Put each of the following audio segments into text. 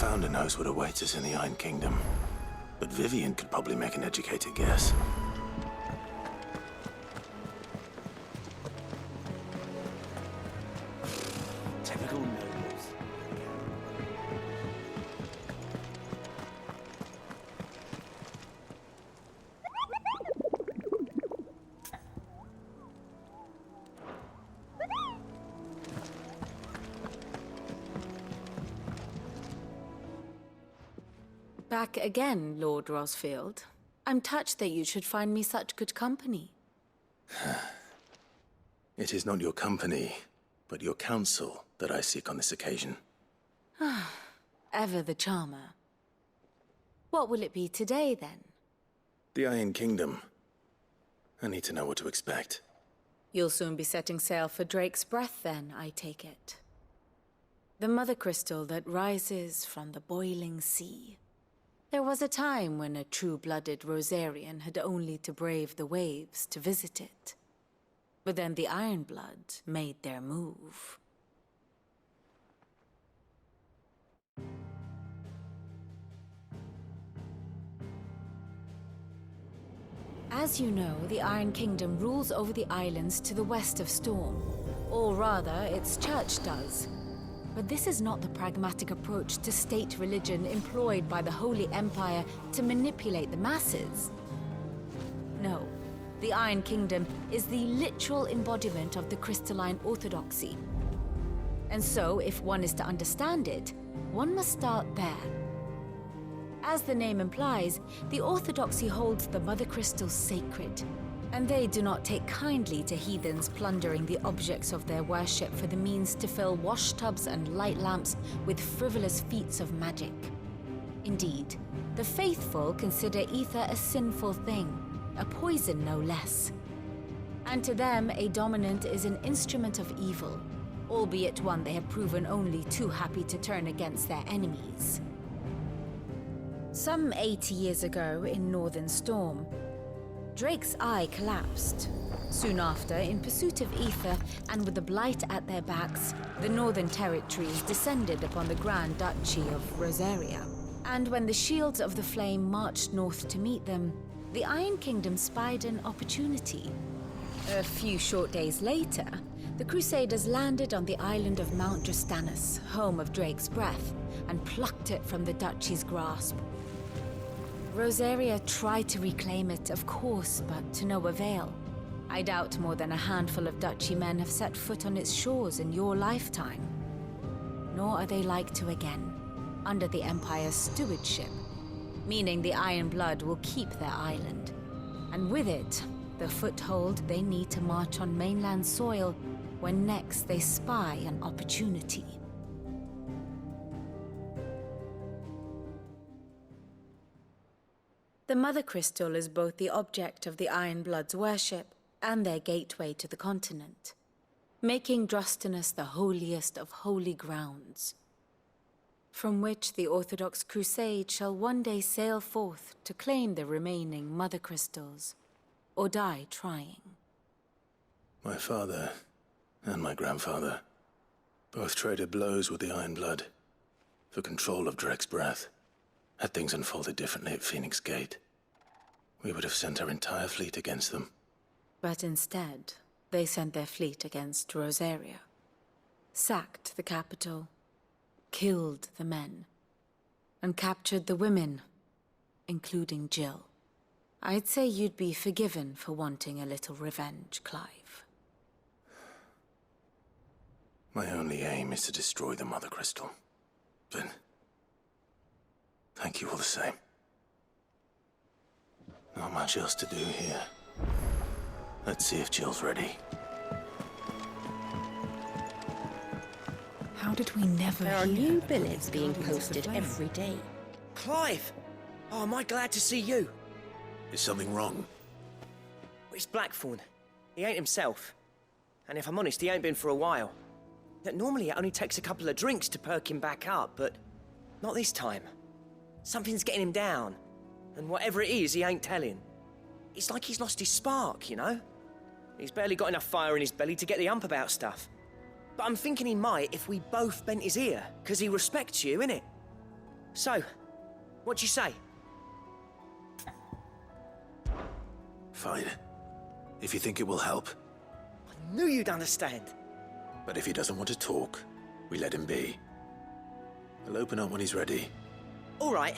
Founder knows what awaits us in the Iron Kingdom, but Vivian could probably make an educated guess. Typical nobles. Back again, Lord Rosfield. I'm touched that you should find me such good company. It is not your company, but your counsel that I seek on this occasion. Ever the charmer. What will it be today, then? The Iron Kingdom. I need to know what to expect. You'll soon be setting sail for Drake's Breath, then, I take it. The mother crystal that rises from the boiling sea. There was a time when a true-blooded Rosarian had only to brave the waves to visit it. But then the Ironblood made their move. As you know, the Iron Kingdom rules over the islands to the west of Storm. Or rather, its church does. But this is not the pragmatic approach to state religion employed by the Holy Empire to manipulate the masses. No, the Iron Kingdom is the literal embodiment of the crystalline orthodoxy. And so, if one is to understand it, one must start there. As the name implies, the orthodoxy holds the mother crystals sacred, and they do not take kindly to heathens plundering the objects of their worship for the means to fill washtubs and light lamps with frivolous feats of magic. Indeed, the faithful consider ether a sinful thing, a poison no less. And to them, a dominant is an instrument of evil, albeit one they have proven only too happy to turn against their enemies. Some 80 years ago in Northern Storm, Drake's eye collapsed. Soon after, in pursuit of ether and with the blight at their backs, the Northern Territories descended upon the Grand Duchy of Rosaria. And when the Shields of the Flame marched north to meet them, the Iron Kingdom spied an opportunity. A few short days later, the Crusaders landed on the island of Mount Drastanus, home of Drake's Breath, and plucked it from the Duchy's grasp. Rosaria tried to reclaim it, of course, but to no avail. I doubt more than a handful of Duchy men have set foot on its shores in your lifetime. Nor are they like to again, under the Empire's stewardship, meaning the Iron Blood will keep their island. And with it, the foothold they need to march on mainland soil when next they spy an opportunity. The Mother Crystal is both the object of the Iron Blood's worship and their gateway to the continent, making Drastanus the holiest of holy grounds, from which the Orthodox Crusade shall one day sail forth to claim the remaining Mother Crystals, or die trying. My father and my grandfather both traded blows with the Iron Blood for control of Drake's Breath. Had things unfolded differently at Phoenix Gate, we would have sent our entire fleet against them. But instead, they sent their fleet against Rosaria, sacked the capital, killed the men, and captured the women, including Jill. I'd say you'd be forgiven for wanting a little revenge, Clive. My only aim is to destroy the Mother Crystal. But thank you all the same. Not much else to do here. Let's see if Jill's ready. How did we never There are hear new of billets these being Guardians of the posted Flame? every day. Clive! Oh, am I glad to see you? Is something wrong? It's Blackthorn. He ain't himself. And if I'm honest, he ain't been for a while. That normally it only takes a couple of drinks to perk him back up, but not this time. Something's getting him down. And whatever it is, he ain't telling. It's like he's lost his spark, you know? He's barely got enough fire in his belly to get the ump about stuff. But I'm thinking he might if we both bent his ear, because he respects you, innit? So, what do you say? Fine. If you think it will help. I knew you'd understand. But if he doesn't want to talk, we let him be. He'll open up when he's ready. All right.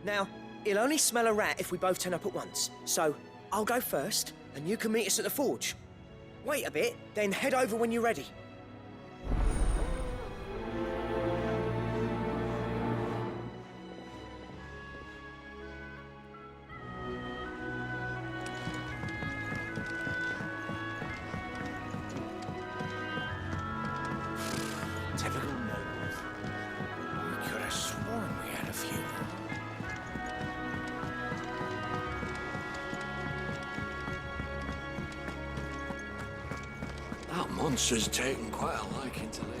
Now, he'll only smell a rat if we both turn up at once. So, I'll go first, and you can meet us at the forge. Wait a bit, then head over when you're ready. Typical nobles. We could have sworn we had a few. That monster's taken quite a liking to Lady.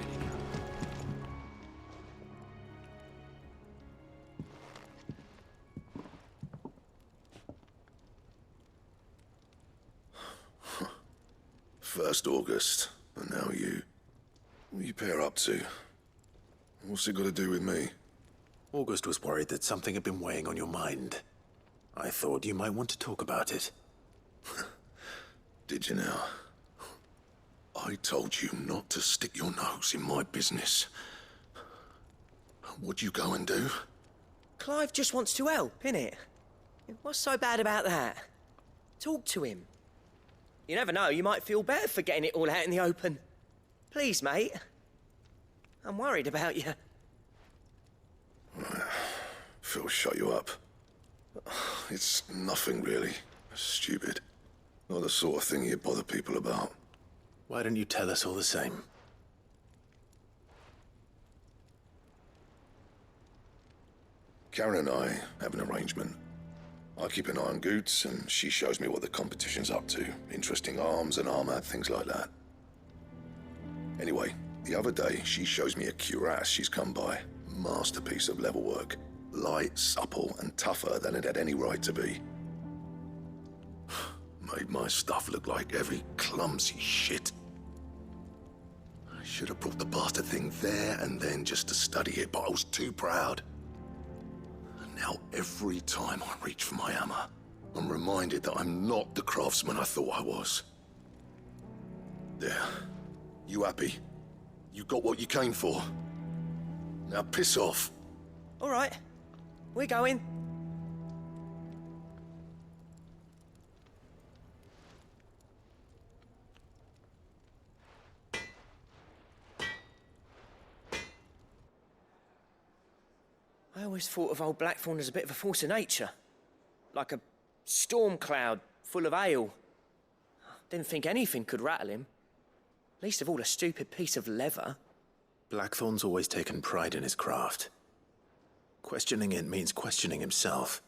First August, and now you. What are you pair up to? What's it got to do with me? August was worried that something had been weighing on your mind. I thought you might want to talk about it. Did you now? I told you not to stick your nose in my business. What'd you go and do? Clive just wants to help, innit? What's so bad about that? Talk to him. You never know, you might feel better for getting it all out in the open. Please, mate. I'm worried about you. Phil shut you up. It's nothing really. Stupid. Not the sort of thing you bother people about. Why don't you tell us all the same? Karen and I have an arrangement. I keep an eye on Goots, and she shows me what the competition's up to. Interesting arms and armor, things like that. Anyway, the other day, she shows me a cuirass she's come by. Masterpiece of level work. Light, supple, and tougher than it had any right to be. Made my stuff look like every clumsy shit. I should have brought the bastard thing there and then just to study it, but I was too proud. And now every time I reach for my hammer, I'm reminded that I'm not the craftsman I thought I was. There. You happy? You got what you came for? Now piss off. All right, we're going. I always thought of old Blackthorn as a bit of a force of nature. Like a storm cloud full of hail. Didn't think anything could rattle him. Least of all a stupid piece of leather. Blackthorn's always taken pride in his craft. Questioning it means questioning himself.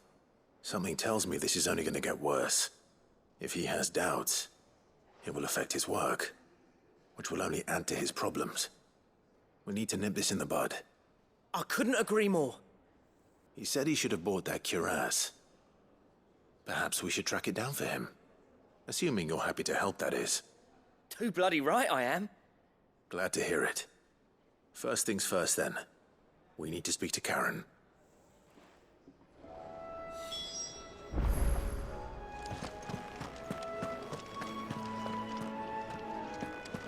Something tells me this is only going to get worse. If he has doubts, it will affect his work, which will only add to his problems. We need to nip this in the bud. I couldn't agree more. He said he should have bought that cuirass. Perhaps we should track it down for him. Assuming you're happy to help, that is. Too bloody right I am. Glad to hear it. First things first, then. We need to speak to Karen.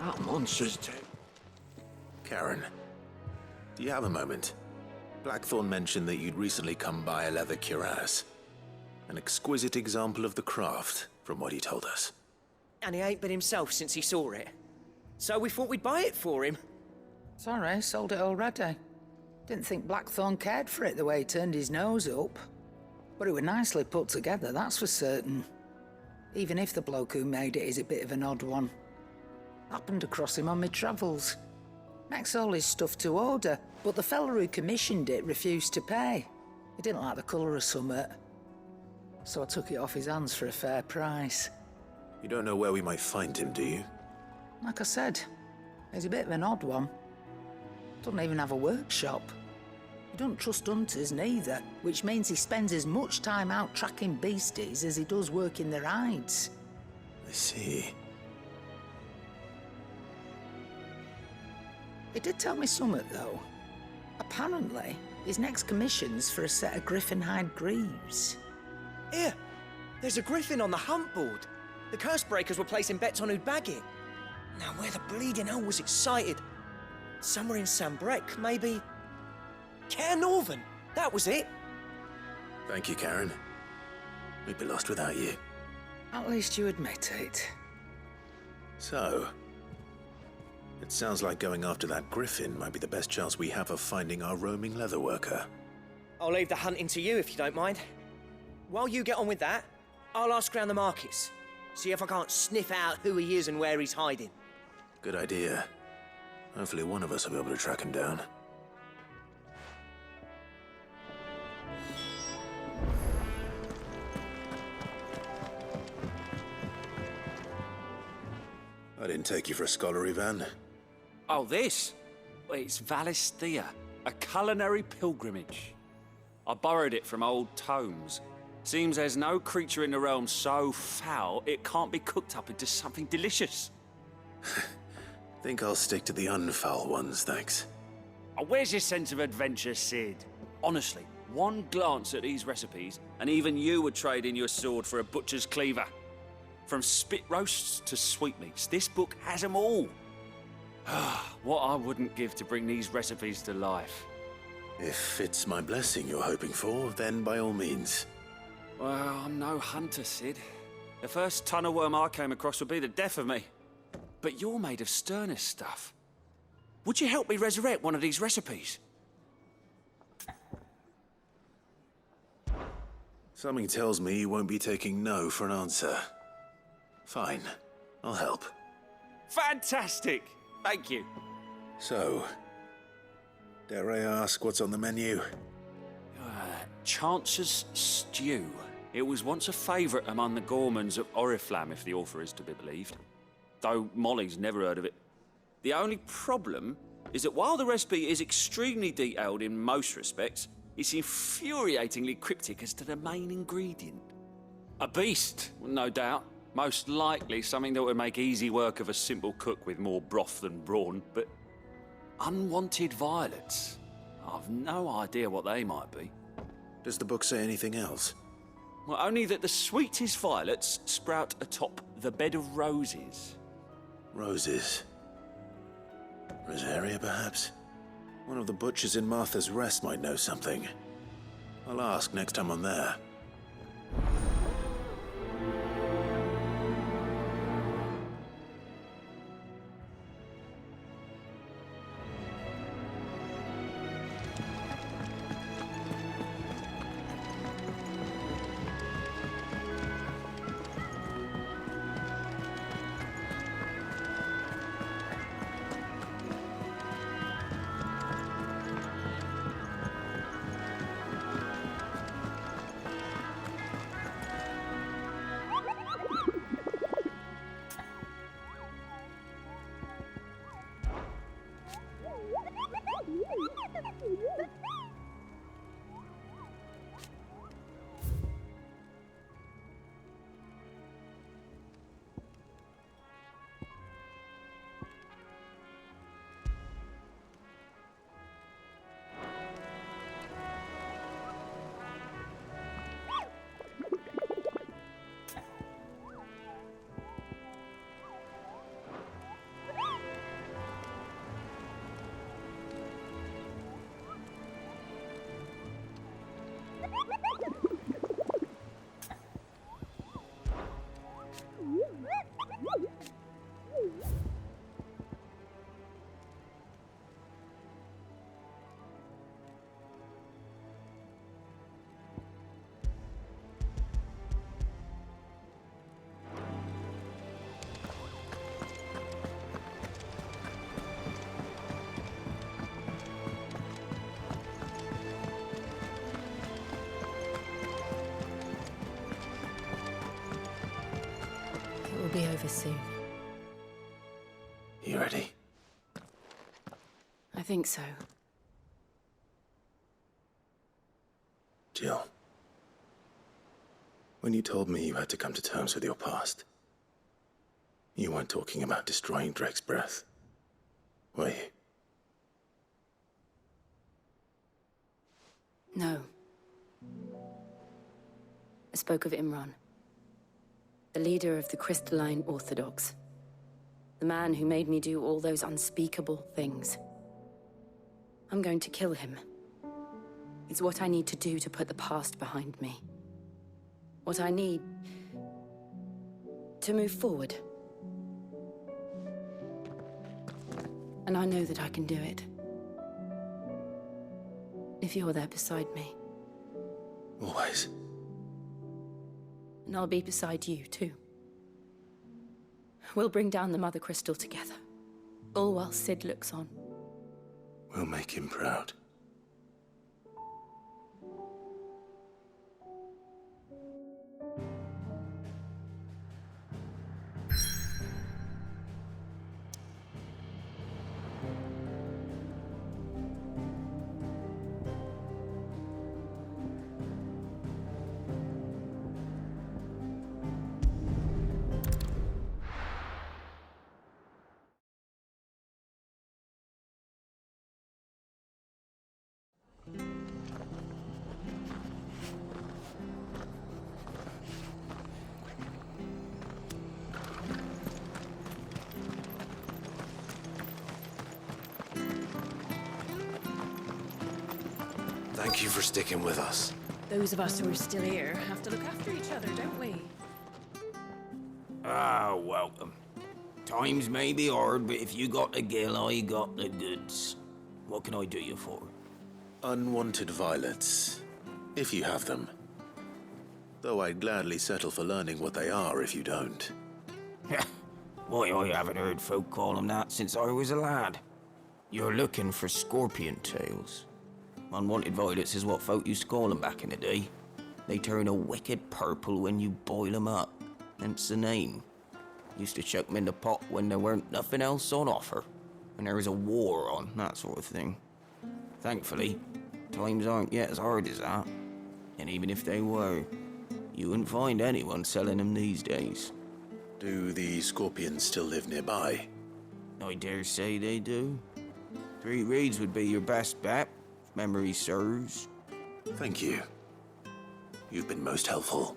That monster's taken. Karen, do you have a moment? Blackthorn mentioned that you'd recently come by a leather cuirass. An exquisite example of the craft, from what he told us. And he ain't been himself since he saw it. So we thought we'd buy it for him. Sorry, sold it already. Didn't think Blackthorn cared for it the way he turned his nose up. But it was nicely put together, that's for certain. Even if the bloke who made it is a bit of an odd one. Happened across him on my travels. Makes all his stuff to order, but the fella who commissioned it refused to pay. He didn't like the colour of summit. So I took it off his hands for a fair price. You don't know where we might find him, do you? Like I said, he's a bit of an odd one. Doesn't even have a workshop. He don't trust hunters neither, which means he spends as much time out tracking beasties as he does working their hides. I see. He did tell me something, though. Apparently, His next commission's for a set of griffin hide greaves. Here, there's a griffin on the hunt board. The curse breakers were placing bets on who'd bag it. Now, where the bleeding hell was it sighted? Somewhere in Sambrec, maybe? Cairnorvin, that was it. Thank you, Karen. We'd be lost without you. At least you admit it. So, it sounds like going after that griffin might be the best chance we have of finding our roaming leatherworker. I'll leave the hunting to you if you don't mind. While you get on with that, I'll ask around the markets. See if I can't sniff out who he is and where he's hiding. Good idea. Hopefully one of us will be able to track him down. I didn't take you for a scholarly van. Oh, this? Well, it's Valisthea, a culinary pilgrimage. I borrowed it from old tomes. Seems there's no creature in the realm so foul it can't be cooked up into something delicious. Think I'll stick to the unfoul ones, thanks. Oh, where's your sense of adventure, Sid? Honestly, one glance at these recipes, and even you would trade in your sword for a butcher's cleaver. From spit roasts to sweetmeats, this book has them all. What I wouldn't give to bring these recipes to life. If it's my blessing you're hoping for, then by all means. Well, I'm no hunter, Sid. The first tunnel worm I came across would be the death of me. But you're made of sterner stuff. Would you help me resurrect one of these recipes? Something tells me you won't be taking no for an answer. Fine, I'll help. Fantastic! Thank you. So, dare I ask what's on the menu? Chance's Stew. It was once a favourite among the gourmands of Oriflamme, if the author is to be believed. Though Molly's never heard of it. The only problem is that while the recipe is extremely detailed in most respects, it's infuriatingly cryptic as to the main ingredient. A beast, no doubt. Most likely something that would make easy work of a simple cook with more broth than brawn, but unwanted violets. I've no idea what they might be. Does the book say anything else? Well, only that the sweetest violets sprout atop the bed of roses. Roses. Rosaria, perhaps? One of the butchers in Martha's Rest might know something. I'll ask next time I'm there. It will be over soon. You ready? I think so. Jill. When you told me you had to come to terms with your past, you weren't talking about destroying Drake's breath, were you? No. I spoke of Imran, the leader of the Crystalline Orthodox. The man who made me do all those unspeakable things. I'm going to kill him. It's what I need to do to put the past behind me. What I need to move forward. And I know that I can do it. If you're there beside me. Always. And I'll be beside you, too. We'll bring down the Mother Crystal together. All while Sid looks on. We'll make him proud. Thank you for sticking with us. Those of us who are still here have to look after each other, don't we? Ah, welcome. Times may be hard, but if you got the gill, I got the goods. What can I do you for? Unwanted violets, if you have them. Though I'd gladly settle for learning what they are if you don't. Why, I haven't heard folk call them that since I was a lad. You're looking for scorpion tails. Unwanted violets is what folk used to call them back in the day. They turn a wicked purple when you boil them up. Hence the name. Used to chuck them in the pot when there weren't nothing else on offer. When there was a war on, that sort of thing. Thankfully, times aren't yet as hard as that. And even if they were, you wouldn't find anyone selling them these days. Do the scorpions still live nearby? I dare say they do. 3 Reeds would be your best bet, if memory serves. Thank you. You've been most helpful.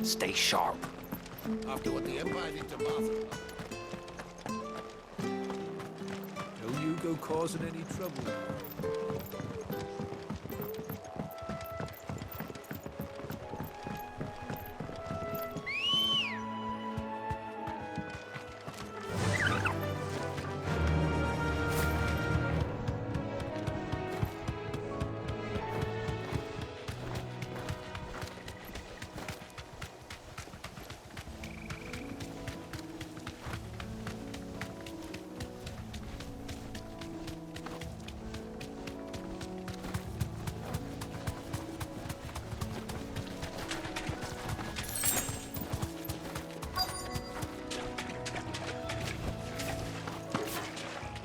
Stay sharp. After what the Empire did to Martha. Don't you go causing any trouble.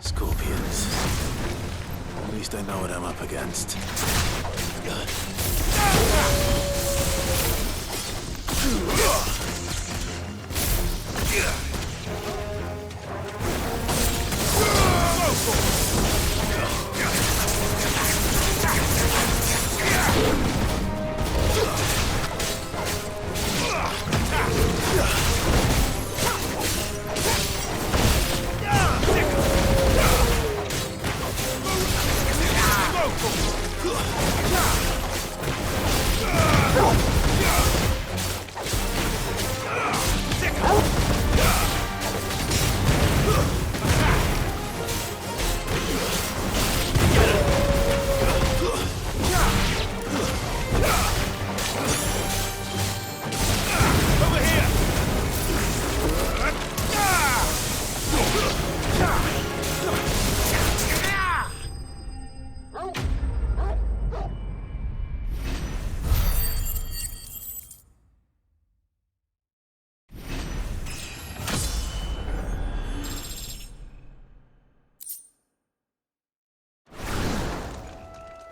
Scorpions. At least I know what I'm up against.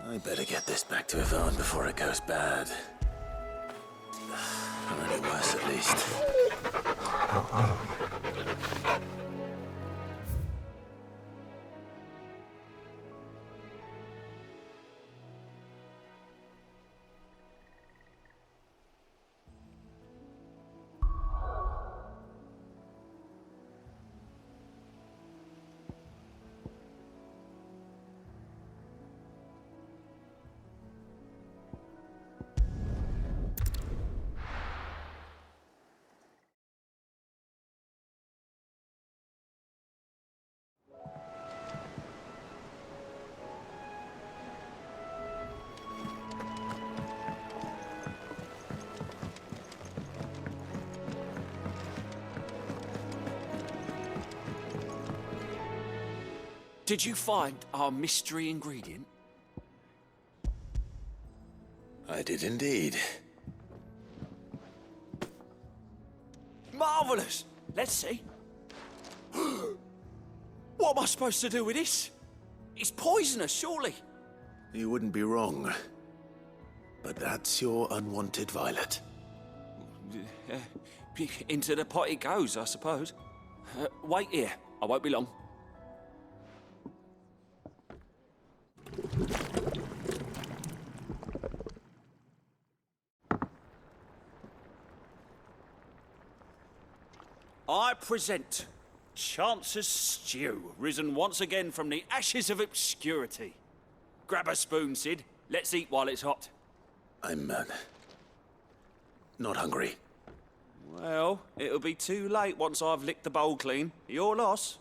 I better get this back to Yvonne before it goes bad. Or any worse, at least. Did you find our mystery ingredient? I did indeed. Marvellous! Let's see. What am I supposed to do with this? It's poisonous, surely. You wouldn't be wrong. But that's your unwanted violet. Into the pot it goes, I suppose. Wait here. I won't be long. I present Chance's Stew, risen once again from the ashes of obscurity. Grab a spoon, Sid. Let's eat while it's hot. I'm, not hungry. Well, it'll be too late once I've licked the bowl clean. Your loss.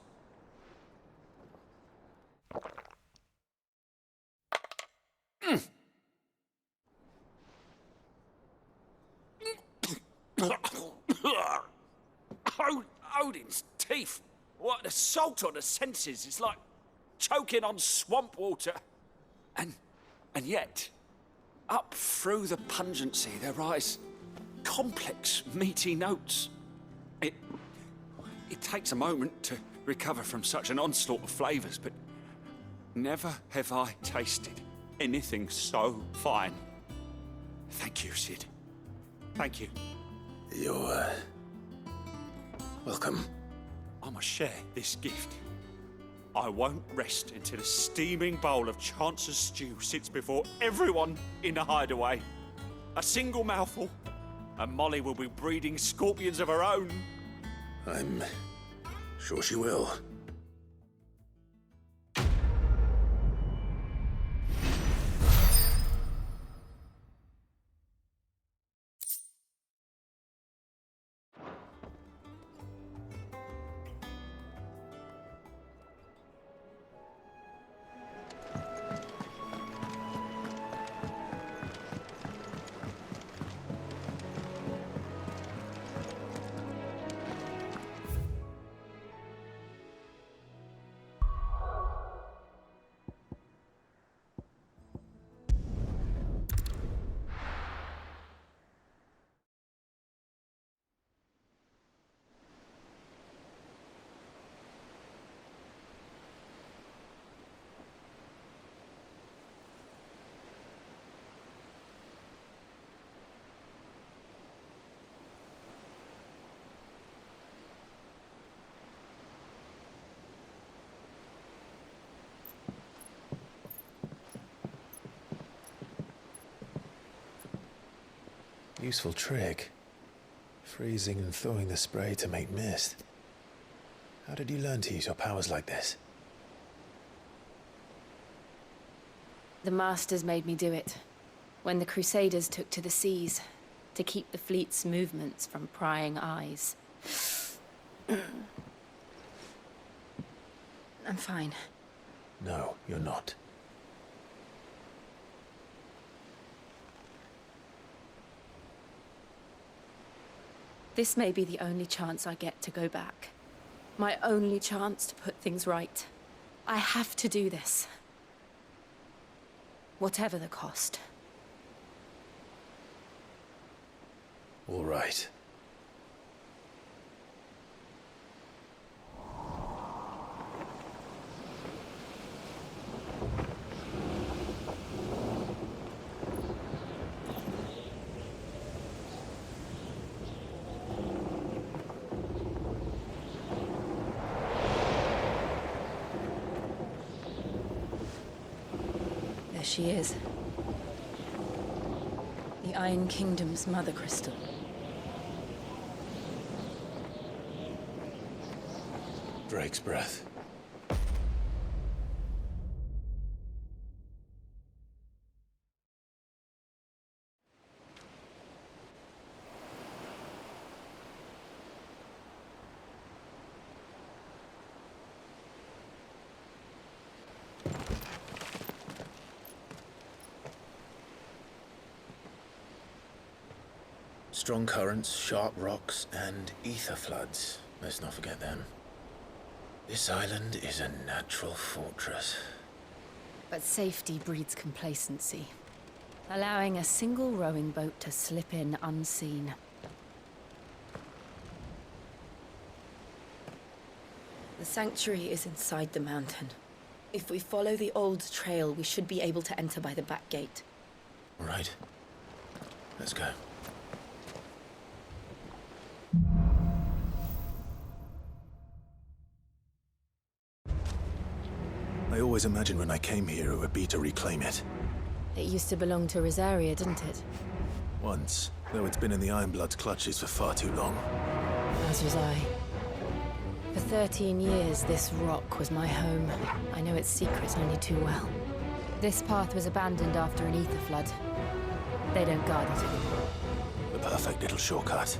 Odin's teeth. What the salt on the senses. It's like choking on swamp water. And yet, up through the pungency there rise complex, meaty notes. It takes a moment to recover from such an onslaught of flavours, but never have I tasted anything so fine. Thank you, Sid. Thank you. You're, welcome. I must share this gift. I won't rest until a steaming bowl of Chance's stew sits before everyone in the hideaway. A single mouthful, and Molly will be breeding scorpions of her own. I'm sure she will. Useful trick. Freezing and thawing the spray to make mist. How did you learn to use your powers like this? The Masters made me do it. When the Crusaders took to the seas, to keep the fleet's movements from prying eyes. I'm fine. No, you're not. This may be the only chance I get to go back. My only chance to put things right. I have to do this. Whatever the cost. All right. she is. The Iron Kingdom's mother crystal. Drake's breath. Strong currents, sharp rocks, and ether floods. Let's not forget them. This island is a natural fortress. But safety breeds complacency, allowing a single rowing boat to slip in unseen. The sanctuary is inside the mountain. If we follow the old trail, we should be able to enter by the back gate. All right. Let's go. I always imagined when I came here it would be to reclaim it. It used to belong to Rosaria, didn't it? Once, though it's been in the Ironblood's clutches for far too long. As was I. For 13 years, this rock was my home. I know its secrets only too well. This path was abandoned after an ether flood. They don't guard it anymore. The perfect little shortcut.